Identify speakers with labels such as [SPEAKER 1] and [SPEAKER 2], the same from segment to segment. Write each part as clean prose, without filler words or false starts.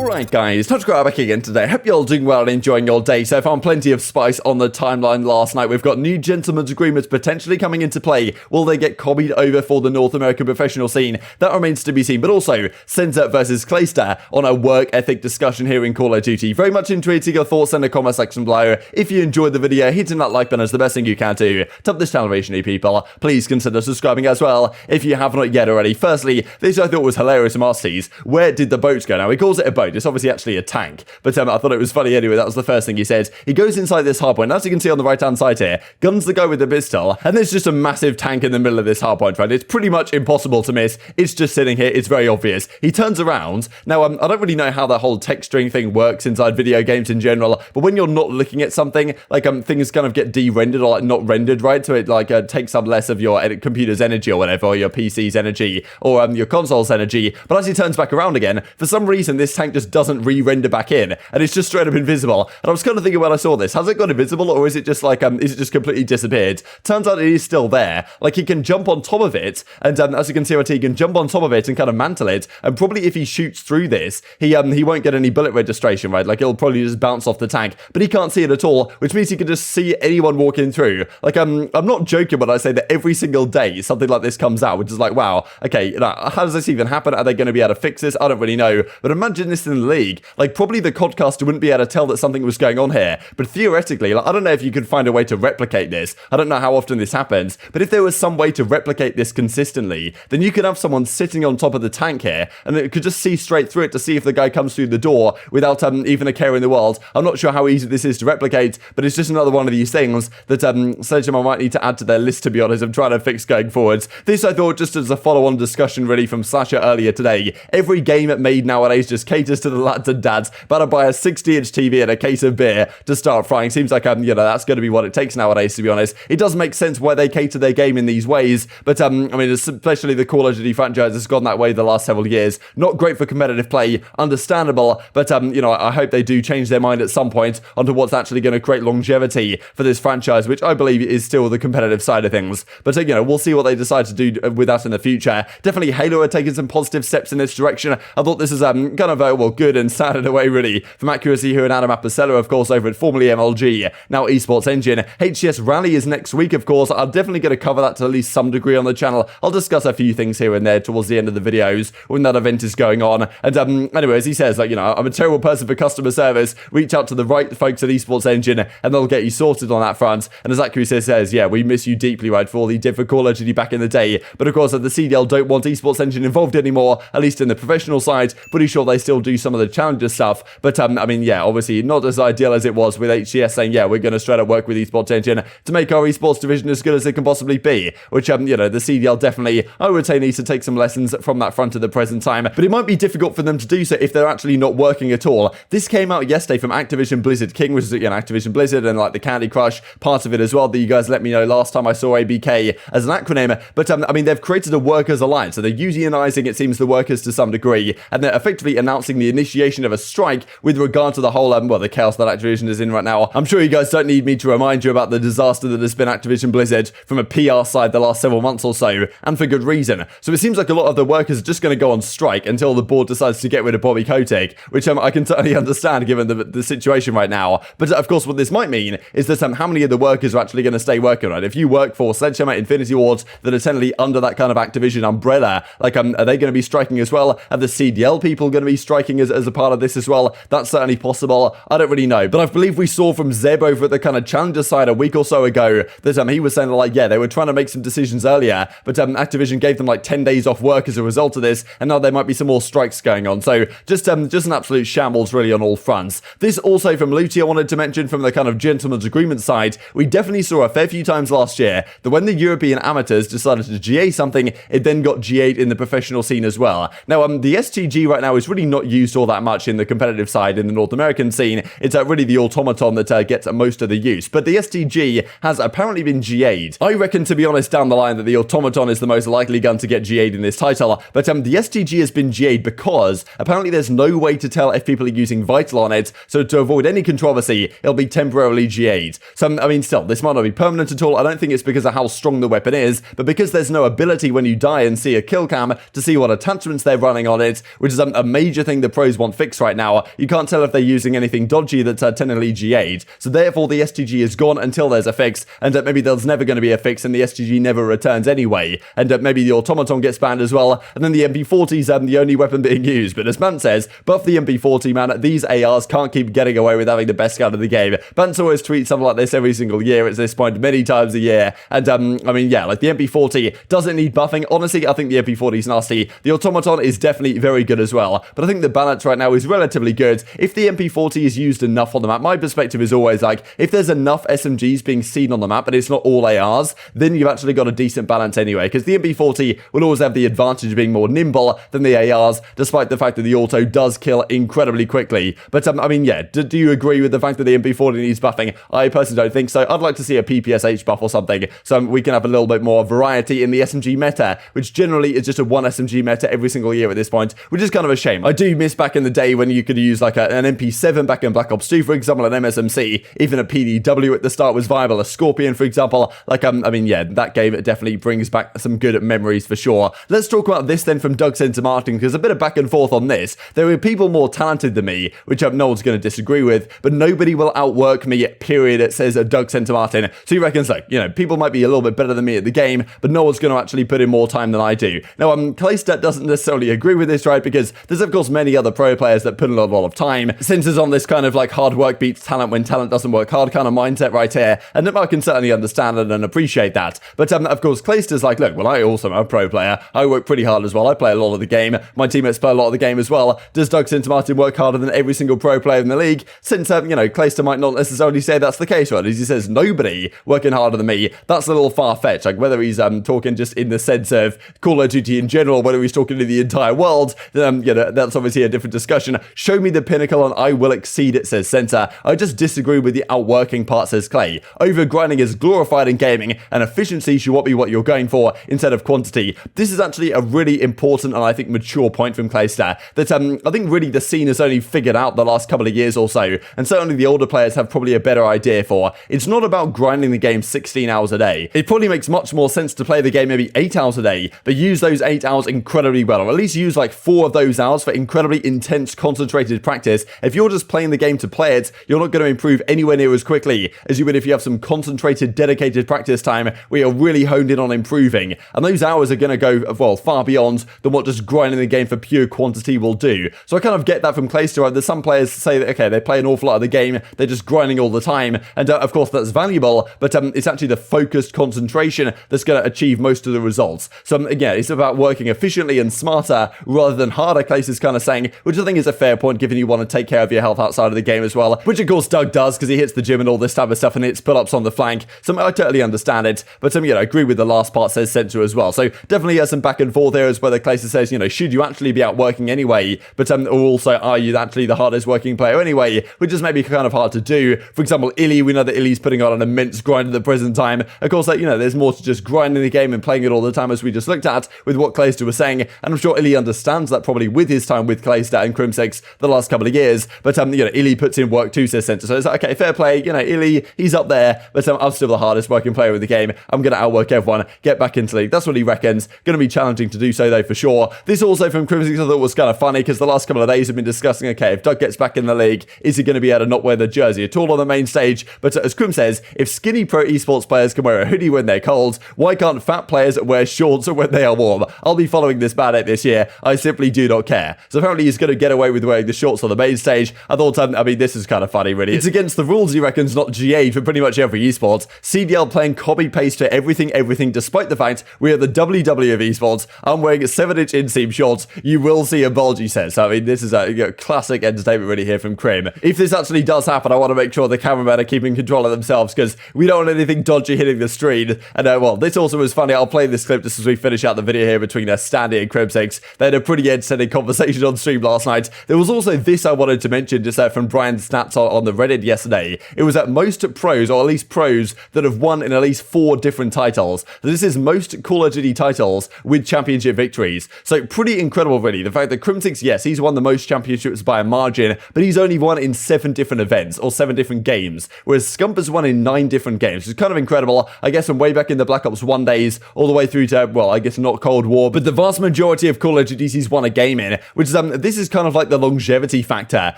[SPEAKER 1] Alright guys, TacticalRab back again today. Hope you're all doing well and enjoying your day. So far, plenty of spice on the timeline last night. We've got new gentlemen's agreements potentially coming into play. Will they get copied over for the North American professional scene? That remains to be seen. But also, Censor versus Clayster on a work ethic discussion here in Call of Duty. Very much intrigued to your thoughts in the comment section below. If you enjoyed the video, hitting that like button is the best thing you can do. Top this channel recently, people. Please consider subscribing as well if you have not yet already. Firstly, this I thought was hilarious from Arcitys. Where did the boats go? Now, he calls it a boat. It's obviously actually a tank, but I thought it was funny anyway. That was the first thing he said. He goes inside this hardpoint. As you can see on the right hand side here, guns the guy with the pistol, and there's just a massive tank in the middle of this hardpoint, right? It's pretty much impossible to miss. It's just sitting here. It's very obvious. He turns around. Now, I don't really know how that whole texturing thing works inside video games in general, but when you're not looking at something, like things kind of get de-rendered or like not rendered, right? So it like takes up less of your computer's energy or whatever, or your PC's energy, or your console's energy. But as he turns back around again, for some reason, this tank just doesn't re-render back in, and it's just straight up invisible. And I was kind of thinking when I saw this, has it gone invisible, or is it just like is it just completely disappeared? Turns out it is still there. Like, he can jump on top of it, and as you can see, he can jump on top of it and kind of mantle it. And probably if he shoots through this, he won't get any bullet registration, right? Like, it'll probably just bounce off the tank, but he can't see it at all, which means he can just see anyone walking through. Like, I'm not joking when I say that every single day something like this comes out, which is like, wow, okay, how does this even happen? Are they going to be able to fix this? I don't really know. But imagine this in the league. Like, probably the codcaster wouldn't be able to tell that something was going on here. But theoretically, like, I don't know if you could find a way to replicate this. I don't know how often this happens. But if there was some way to replicate this consistently, then you could have someone sitting on top of the tank here, and it could just see straight through it to see if the guy comes through the door without even a care in the world. I'm not sure how easy this is to replicate, but it's just another one of these things that Cellium might need to add to their list, to be honest, of trying to fix going forwards. This, I thought, just as a follow-on discussion really from Sasha earlier today. Every game made nowadays just caters to the lads and dads. Better buy a 60-inch TV and a case of beer to start frying. Seems like that's going to be what it takes nowadays, to be honest. It does make sense why they cater their game in these ways, but I mean, especially the Call of Duty franchise has gone that way the last several years. Not great for competitive play, understandable, but I hope they do change their mind at some point onto what's actually going to create longevity for this franchise, which I believe is still the competitive side of things. But we'll see what they decide to do with that in the future. Definitely Halo are taking some positive steps in this direction. I thought this is kind of good and sad in a way, really, from Accuracy here and Adam aBeZy, of course, over at formerly MLG, now Esports Engine. HCS Rally is next week, of course. I'm definitely going to cover that to at least some degree on the channel. I'll discuss a few things here and there towards the end of the videos when that event is going on. And anyway, as he says, like, I'm a terrible person for customer service. Reach out to the right folks at Esports Engine and they'll get you sorted on that front. And as Accuracy says, yeah, we miss you deeply, right, for all the difficult Call of Duty back in the day. But of course, the CDL don't want Esports Engine involved anymore, at least in the professional side. Pretty sure they still do some of the challenger stuff. But I mean, yeah, obviously not as ideal as it was with HCS saying, yeah, we're going to straight up work with Esports Engine to make our esports division as good as it can possibly be. Which, the CDL definitely, I would say, needs to take some lessons from that front at the present time. But it might be difficult for them to do so if they're actually not working at all. This came out yesterday from Activision Blizzard King, which is, Activision Blizzard and like the Candy Crush part of it as well, that you guys let me know last time I saw ABK as an acronym. But I mean, they've created a workers alliance, so they're unionizing, it seems, the workers to some degree, and they're effectively announcing the initiation of a strike with regard to the whole the chaos that Activision is in right now. I'm sure you guys don't need me to remind you about the disaster that has been Activision Blizzard from a PR side the last several months or so, and for good reason. So it seems like a lot of the workers are just going to go on strike until the board decides to get rid of Bobby Kotick, which I can totally understand given the situation right now. But of course, what this might mean is that how many of the workers are actually going to stay working, right? If you work for Sledgehammer, Infinity Wards, that are technically under that kind of Activision umbrella, like, are they going to be striking as well? Are the CDL people going to be striking as a part of this as well? That's certainly possible. I don't really know. But I believe we saw from Zeb over at the kind of challenger side a week or so ago that he was saying, like, yeah, they were trying to make some decisions earlier, but Activision gave them like 10 days off work as a result of this, and now there might be some more strikes going on. So just an absolute shambles really on all fronts. This also from Luty I wanted to mention from the kind of gentleman's agreement side. We definitely saw a fair few times last year that when the European amateurs decided to GA something, it then got GA'd in the professional scene as well. Now, the STG right now is really not used all that much in the competitive side in the North American scene. It's really the automaton that gets most of the use. But the STG has apparently been GA'd. I reckon, to be honest, down the line that the automaton is the most likely gun to get GA'd in this title. But the STG has been GA'd because apparently there's no way to tell if people are using Vital on it. So to avoid any controversy, it'll be temporarily GA'd. So, I mean, still, this might not be permanent at all. I don't think it's because of how strong the weapon is, but because there's no ability when you die and see a kill cam to see what attachments they're running on it, which is a major thing that the pros want fixed right now. You can't tell if they're using anything dodgy that's technically GA'd. So therefore the STG is gone until there's a fix, and maybe there's never going to be a fix and the STG never returns anyway. And maybe the automaton gets banned as well, and then the MP40 is the only weapon being used. But as Bance says, buff the MP40, man. These ARs can't keep getting away with having the best gun in the game. Bance always tweets something like this every single year at this point, many times a year. And I mean, yeah, like the MP40 doesn't need buffing. Honestly, I think the MP40 is nasty. The automaton is definitely very good as well, but I think the balance right now is relatively good. If the MP40 is used enough on the map, my perspective is always like, if there's enough SMGs being seen on the map, but it's not all ARs, then you've actually got a decent balance anyway, because the MP40 will always have the advantage of being more nimble than the ARs, despite the fact that the auto does kill incredibly quickly. But I mean, yeah, do you agree with the fact that the MP40 needs buffing? I personally don't think so. I'd like to see a PPSH buff or something, so we can have a little bit more variety in the SMG meta, which generally is just a one SMG meta every single year at this point, which is kind of a shame. I do miss back in the day when you could use like an MP7 back in Black Ops 2, for example, an MSMC, even a PDW at the start was viable, a Scorpion, for example. Like, I mean, yeah, that game definitely brings back some good memories for sure. Let's talk about this then from Doug Censor Martin, because a bit of back and forth on this. There were people more talented than me, which no one's going to disagree with, but nobody will outwork me, period, it says Doug Censor Martin. So he reckons, like, you know, people might be a little bit better than me at the game, but no one's going to actually put in more time than I do. Now, Clayster doesn't necessarily agree with this, right, because there's, of course, many other pro players that put in a lot of time. Censor's on this kind of, like, hard work beats talent when talent doesn't work hard kind of mindset right here, and I can certainly understand it and appreciate that. But, of course, Clayster's like, look, well, I also am a pro player. I work pretty hard as well. I play a lot of the game. My teammates play a lot of the game as well. Does Doug Censor Martin work harder than every single pro player in the league? Since, you know, Clayster might not necessarily say that's the case, right? As he says, nobody working harder than me. That's a little far-fetched. Like, whether he's talking just in the sense of Call of Duty in general, whether he's talking to the entire world, you know, that's obviously a different discussion. Show me the pinnacle and I will exceed it, says Censor. I just disagree with the outworking part, says Clay. Overgrinding is glorified in gaming, and efficiency should be what you're going for instead of quantity. This is actually a really important and I think mature point from Clayster that I think really the scene has only figured out the last couple of years or so, and certainly the older players have probably a better idea for. It's not about grinding the game 16 hours a day. It probably makes much more sense to play the game maybe 8 hours a day, but use those 8 hours incredibly well, or at least use like 4 of those hours for incredibly intense, concentrated practice. If you're just playing the game to play it, you're not going to improve anywhere near as quickly as you would if you have some concentrated, dedicated practice time where you're really honed in on improving. And those hours are going to go, well, far beyond than what just grinding the game for pure quantity will do. So I kind of get that from Clayster. Right? There's some players say that, okay, they play an awful lot of the game, they're just grinding all the time, and of course that's valuable, but it's actually the focused concentration that's going to achieve most of the results. So again, it's about working efficiently and smarter rather than harder, Clayster's kind of saying, which I think is a fair point given you want to take care of your health outside of the game as well, which of course Doug does because he hits the gym and all this type of stuff and hits pull-ups on the flank. So I totally understand it, but you know, I agree with the last part, says Censor as well. So definitely has some back and forth there as whether Clayster says, you know, should you actually be outworking anyway, but or also are you actually the hardest working player anyway, which is maybe kind of hard to do. For example, Illy, we know that Illy's putting on an immense grind at the present time. Of course, you know, there's more to just grinding the game and playing it all the time as we just looked at with what Clayster was saying, and I'm sure Illy understands that probably with his time with Clayster and Crimsix the last couple of years, but you know, Illy puts in work too, says Censor. So it's like, okay, fair play, you know, Illy, he's up there, but I'm still the hardest working player in the game. I'm going to outwork everyone, get back into league. That's what he reckons. Going to be challenging to do so though, for sure. This also from Crimsix I thought was kind of funny because the last couple of days have been discussing, okay, if Doug gets back in the league, is he going to be able to not wear the jersey at all on the main stage? But as Crim says, if skinny pro esports players can wear a hoodie when they're cold, why can't fat players wear shorts when they are warm? I'll be following this bad this year. I simply do not care. So apparently he's going to get away with wearing the shorts on the main stage. I thought, I mean, this is kind of funny, really. It's against the rules, he reckons, not GA for pretty much every esports. CDL playing copy-paste to everything, despite the fact we are the WW of esports. I'm wearing 7-inch inseam shorts. You will see a bulge, he says. So, I mean, this is a classic entertainment really here from Crim. If this actually does happen, I want to make sure the cameramen are keeping control of themselves because we don't want anything dodgy hitting the screen. And, well, this also was funny. I'll play this clip just as we finish out the video here between Standy and Crimsix. They had a pretty entertaining conversation on stream last night. There was also this I wanted to mention just from Brian's stats on the Reddit yesterday. It was that most pros, or at least pros, that have won in at least 4 different titles. This is most Call of Duty titles with championship victories. So pretty incredible, really. The fact that Crimsix, yes, he's won the most championships by a margin, but he's only won in 7 different events, or 7 different games, whereas Scump has won in 9 different games, which is kind of incredible. I guess from way back in the Black Ops 1 days, all the way through to, well, I guess not Cold War, but the vast majority of Call of Duties he's won a game in, which is this is kind of like the longevity factor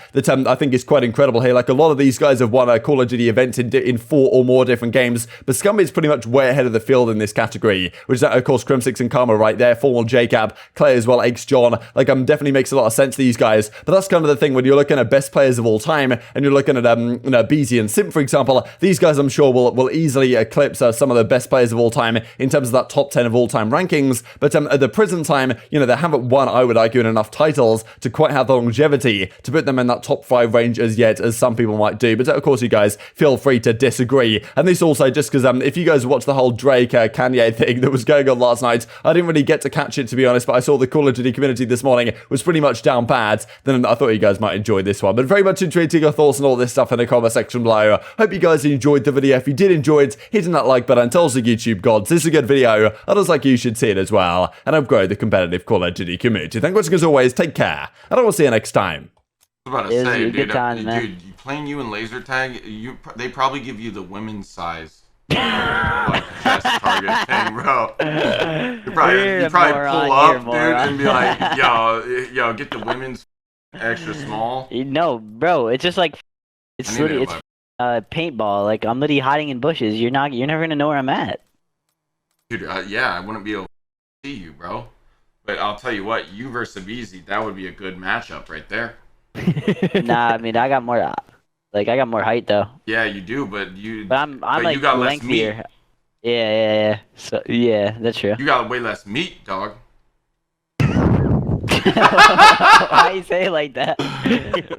[SPEAKER 1] that I think is quite incredible here. Like a lot of these guys have won a Call of Duty event in 4 or more different games, but Scumby is pretty much way ahead of the field in this category, which is of course Crimsix and Karma right there, Formal Jacob, Clay as well, X John. Like definitely makes a lot of sense to these guys. But that's kind of the thing when you're looking at best players of all time, and you're looking at aBeZy and Simp, for example. These guys I'm sure will easily eclipse some of the best players of all time in terms of that top 10 of all time rankings. But at the present time, you know, they haven't won, I would argue, in enough titles to quite have the longevity to put them in that top 5 range as yet, as some people might do. But of course, you guys feel free to disagree. And this also just because if you guys watched the whole Drake Kanye thing that was going on last night, I didn't really get to catch it, to be honest, but I saw the Call of Duty community this morning was pretty much down bad. Then I thought you guys might enjoy this one. But very much intrigued to your thoughts on all this stuff in the comment section below. Hope you guys enjoyed the video. If you did enjoy it, hitting that like button tells the YouTube gods this is a good video. Others like you should see it as well. And I've grown the competitive Call of Duty community. Thanks for watching as always. Take care. And I will see you next time.
[SPEAKER 2] I was about to say, dude, playing you in laser tag, they probably give you the women's size. Like chest target thing, bro. You probably pull up, dude, and be like, yo, get the women's extra small.
[SPEAKER 3] No, bro, it's just like it's paintball. Like I'm literally hiding in bushes. You're never gonna know where I'm at.
[SPEAKER 2] Dude, yeah, I wouldn't be able to see you, bro. But I'll tell you what, you versus aBeZy, that would be a good matchup right there.
[SPEAKER 3] Nah, I mean I got more. Like I got more height though.
[SPEAKER 2] Yeah, you do, but
[SPEAKER 3] I'm like
[SPEAKER 2] you got
[SPEAKER 3] lengthier.
[SPEAKER 2] Less meat.
[SPEAKER 3] Yeah. So yeah, that's true.
[SPEAKER 2] You got way less meat, dog.
[SPEAKER 3] Why you say it like that?